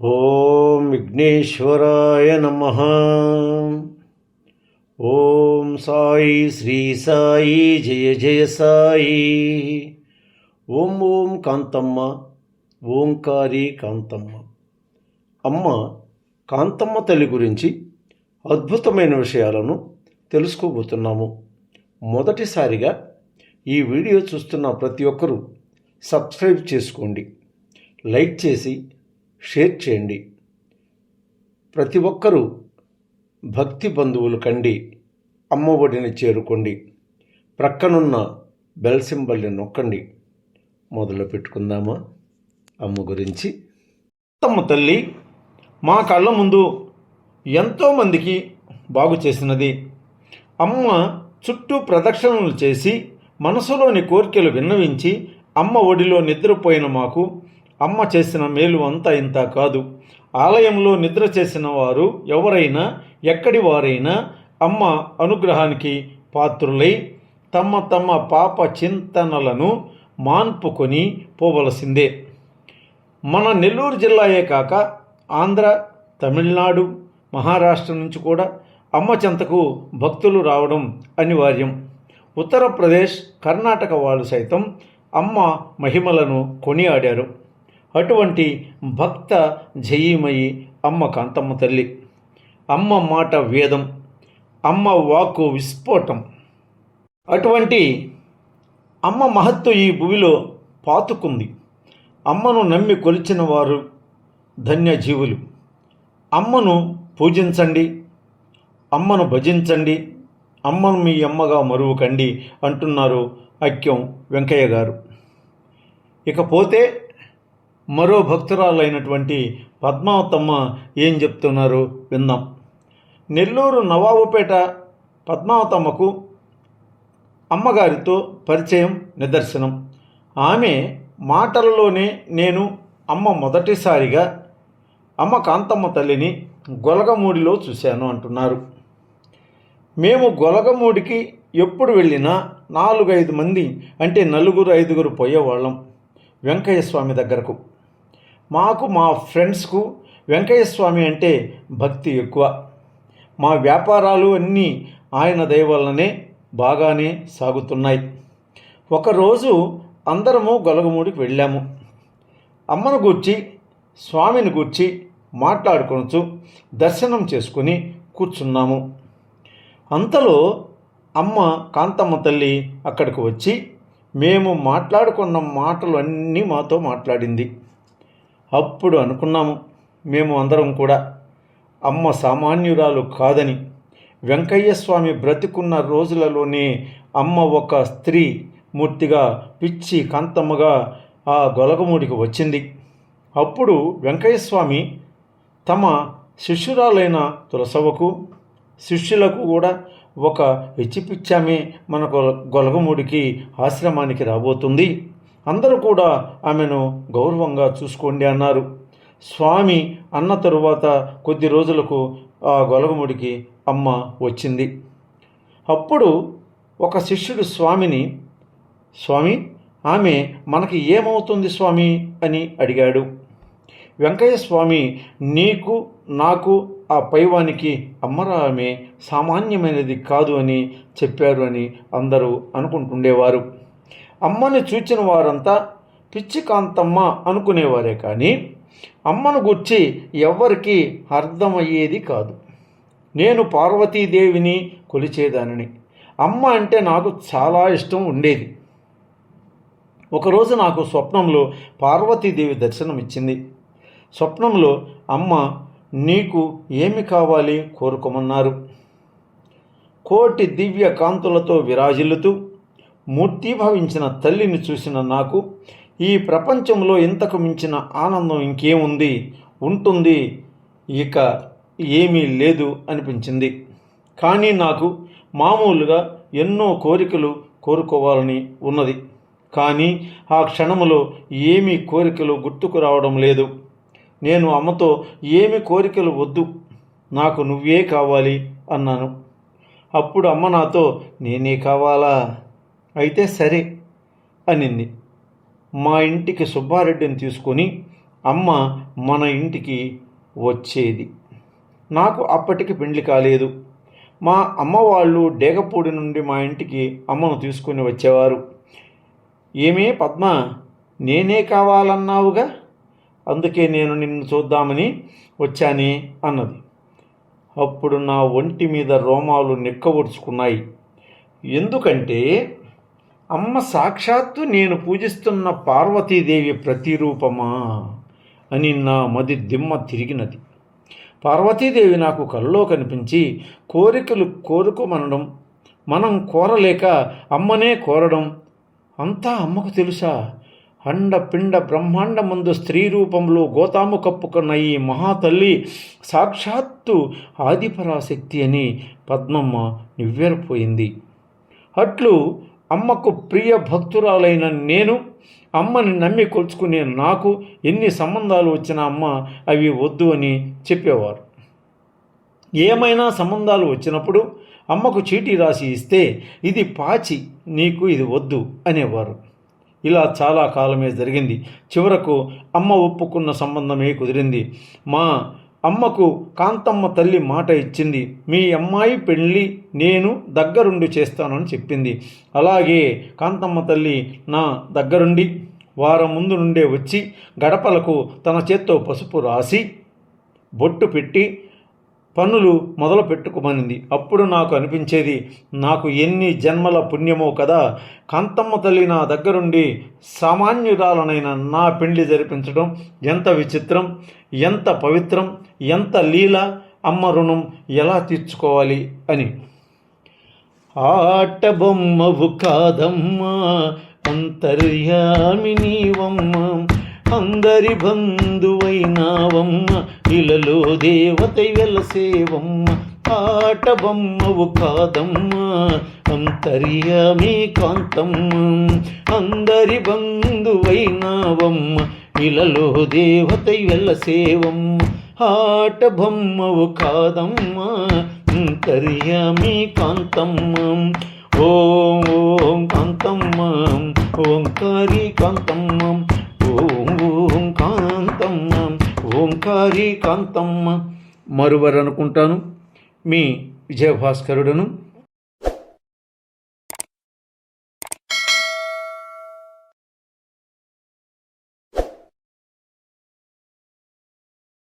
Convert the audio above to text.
ఓం విఘ్నేశ్వరాయ నమః. ఓం సాయి శ్రీ సాయి జయ జయ సాయి. ఓం ఓం కాంతమ్మ, ఓంకారి కాంతమ్మ. అమ్మ కాంతమ్మ తల్లి గురించి అద్భుతమైన విషయాలను తెలుసుకోబోతున్నాము. మొదటిసారిగా ఈ వీడియో చూస్తున్న ప్రతి ఒక్కరూ సబ్స్క్రైబ్ చేసుకోండి, లైక్ చేసి షేర్ చేయండి. ప్రతి ఒక్కరూ భక్తి బంధువులు కండి అమ్మ ఒడిని చేరుకోండి. ప్రక్కనున్న బెల్ సింబల్ని నొక్కండి. మొదలు పెట్టుకుందామా అమ్మ గురించి? అమ్మ తల్లి మా కళ్ళ ముందు ఎంతోమందికి బాగు చేసినది. అమ్మ చుట్టూ ప్రదక్షిణలు చేసి మనసులోని కోరికలు విన్నవించి అమ్మ ఒడిలో నిద్రపోయిన మాకు అమ్మ చేసిన మేలు అంతా ఇంత కాదు. ఆలయంలో నిద్ర చేసిన వారు ఎవరైనా ఎక్కడి వారైనా అమ్మ అనుగ్రహానికి పాత్రులై తమ తమ పాప చింతనలను మాన్పుకొని పోవలసిందే. మన నెల్లూరు జిల్లాయే కాక ఆంధ్ర, తమిళనాడు, మహారాష్ట్ర నుంచి కూడా అమ్మ చెంతకు భక్తులు రావడం అనివార్యం. ఉత్తరప్రదేశ్, కర్ణాటక వాళ్ళు సైతం అమ్మ మహిమలను కొనియాడారు. అటువంటి భక్త జయీమయి అమ్మ కాంతమ్మ తల్లి. అమ్మ మాట వేదం, అమ్మ వాక్కు విస్ఫోటం. అటువంటి అమ్మ మహత్తు ఈ భూమిలో పాతుకుంది. అమ్మను నమ్మి కొలిచిన వారు ధన్యజీవులు. అమ్మను పూజించండి, అమ్మను భజించండి, అమ్మను మీ అమ్మగా మరువకండి అంటున్నారు అక్యం వెంకయ్య గారు. ఇకపోతే మరో భక్తురాలైనటువంటి పద్మావతమ్మ ఏం చెప్తున్నారు విందాం. నెల్లూరు నవాబుపేట పద్మావతమ్మకు అమ్మగారితో పరిచయం నిదర్శనం. ఆమె మాటలలోనే నేను అమ్మ మొదటిసారిగా అమ్మ కాంతమ్మ తల్లిని గొలగమూడిలో చూశాను అంటున్నారు. మేము గొలగమూడికి ఎప్పుడు వెళ్ళినా 4-5 మంది, అంటే 4-5 పోయేవాళ్ళం వెంకయ్య స్వామి దగ్గరకు. మాకు మా ఫ్రెండ్స్కు వెంకయ్య స్వామి అంటే భక్తి ఎక్కువ. మా వ్యాపారాలు అన్నీ ఆయన దయ వల్లనే బాగానే సాగుతున్నాయి. ఒకరోజు అందరము గొలగమూడికి వెళ్ళాము. అమ్మను గూర్చి, స్వామిని గూర్చి మాట్లాడుకొనొచ్చు దర్శనం చేసుకుని కూర్చున్నాము. అంతలో అమ్మ కాంతమ్మ తల్లి అక్కడికి వచ్చి మేము మాట్లాడుకున్న మాటలు అన్నీ మాతో మాట్లాడింది. అప్పుడు అనుకున్నాము మేము అందరం కూడా అమ్మ సామాన్యురాలు కాదని. వెంకయ్య స్వామి బ్రతికున్న రోజులలోనే అమ్మ ఒక స్త్రీ మూర్తిగా పిచ్చి కాంతమ్మగా ఆ గొలగమూడికి వచ్చింది. అప్పుడు వెంకయ్య స్వామి తమ శిష్యురాలైన తులసవ్వకు, శిష్యులకు కూడా ఒక పిచ్చామే మన గొలగమూడికి ఆశ్రమానికి రాబోతుంది, అందరూ కూడా ఆమెను గౌరవంగా చూసుకోండి అన్నారు. స్వామి అన్న తరువాత కొద్ది రోజులకు ఆ గొలగమూడికి అమ్మ వచ్చింది. అప్పుడు ఒక శిష్యుడు స్వామిని, స్వామి ఆమె మనకి ఏమవుతుంది స్వామి అని అడిగాడు. వెంకయ్య స్వామి నీకు నాకు ఆ పైవానికి అమ్మరా ఆమె సామాన్యమైనది కాదు అని చెప్పారు అని అందరూ అనుకుంటుండేవారు. అమ్మని చూచిన వారంతా పిచ్చి కాంతమ్మ అనుకునేవారే కానీ అమ్మను గుర్చి ఎవ్వరికీ అర్థమయ్యేది కాదు. నేను పార్వతీదేవిని కొలిచేదానిని. అమ్మ అంటే నాకు చాలా ఇష్టం ఉండేది. ఒకరోజు నాకు స్వప్నంలో పార్వతీదేవి దర్శనమిచ్చింది. స్వప్నంలో అమ్మ నీకు ఏమి కావాలి కోరుకోమన్నారు. కోటి దివ్య కాంతులతో విరాజిల్లుతూ మూర్తిభవించిన తల్లిని చూసిన నాకు ఈ ప్రపంచంలో ఇంతకు మించిన ఆనందం ఇంకేముంది, ఉంటుంది, ఇక ఏమీ లేదు అనిపించింది. కానీ నాకు మామూలుగా ఎన్నో కోరికలు కోరుకోవాలని ఉన్నది. కానీ ఆ క్షణంలో ఏమీ కోరికలు గుర్తుకు రావడం లేదు. నేను అమ్మతో ఏమి కోరికలు వద్దు, నాకు నువ్వే కావాలి అన్నాను. అప్పుడు అమ్మ నాతో నేనే కావాలా, అయితే సరే అనింది. మా ఇంటికి సుబ్బారెడ్డిని తీసుకొని అమ్మ మన ఇంటికి వచ్చేది. నాకు అప్పటికి పెండ్లి కాలేదు. మా అమ్మ వాళ్ళు డేగపూడి నుండి మా ఇంటికి అమ్మను తీసుకుని వచ్చేవారు. ఏమే పద్మ, నేనే కావాలన్నావుగా, అందుకే నేను నిన్ను చూద్దామని వచ్చానే అన్నది. అప్పుడు నా ఒంటి మీద రోమాలు నిక్కబొడుచుకున్నాయి. ఎందుకంటే అమ్మ సాక్షాత్తు నేను పూజిస్తున్న పార్వతీదేవి ప్రతిరూపమా అని నా మది దిమ్మ తిరిగినది. పార్వతీదేవి నాకు కలలో కనిపించి కోరికలు కోరుకోమనడం, మనం కోరలేక అమ్మనే కోరడం అంతా అమ్మకు తెలుసా? అండపిండ బ్రహ్మాండమందు స్త్రీ రూపంలో గోతాము కప్పుకున్న ఈ మహాతల్లి సాక్షాత్తు ఆదిపరాశక్తి అని పద్మమ్మ నివ్వెరపోయింది. అట్లు అమ్మకు ప్రియ భక్తురాలైన నేను, అమ్మని నమ్మి కొలుచుకునే నాకు ఎన్ని సంబంధాలు వచ్చినా అమ్మ అవి వద్దు అని చెప్పేవారు. ఏమైనా సంబంధాలు వచ్చినప్పుడు అమ్మకు చీటీ రాసి ఇస్తే ఇది పాచి, నీకు ఇది వద్దు అనేవారు. ఇలా చాలా కాలమే జరిగింది. చివరకు అమ్మ ఒప్పుకున్న సంబంధమే కుదిరింది. మా అమ్మకు కాంతమ్మ తల్లి మాట ఇచ్చింది. మీ అమ్మాయి పెళ్ళి నేను దగ్గరుండి చేస్తానని చెప్పింది. అలాగే కాంతమ్మ తల్లి నా దగ్గరుండి వారం ముందు నుండే వచ్చి గడపలకు తన చేత్తో పసుపు రాసి బొట్టు పెట్టి పనులు మొదలు పెట్టుకోమనింది. అప్పుడు నాకు అనిపించేది, నాకు ఎన్ని జన్మల పుణ్యమో కదా, కాంతమ్మ తల్లి నా దగ్గరుండి సామాన్యురాలనైన నా పెళ్లి జరిపించడం ఎంత విచిత్రం, ఎంత పవిత్రం, ఎంత లీల, అమ్మ రుణం ఎలా తీర్చుకోవాలి అని. ఆట బొమ్మవు కాదమ్మా అంతర్యామి నీవమ్మ, అందరి బంధువైనావమ్మ, ఇలలో దేవతై వెలసేవమ్మ. ఆట బొమ్మవు కాదమ్మా అంతర్యామి కాంతమ్మ, అందరి బంధువైనావమ్మ, ఇలలో దేవతై వెలసేవమ్మ. ఆట బొమ్మవు కాదమ్మా అంతర్యామి కాంతమ్మ. ఓం ఓం కాంతమ్మ, ఓంకారి కాంతమ్మ, ఓం ఓం కాంతమ్మ, ఓంకారి కాంతమ్మ. మరువరనుకుంటాను. మీ విజయభాస్కరుడను.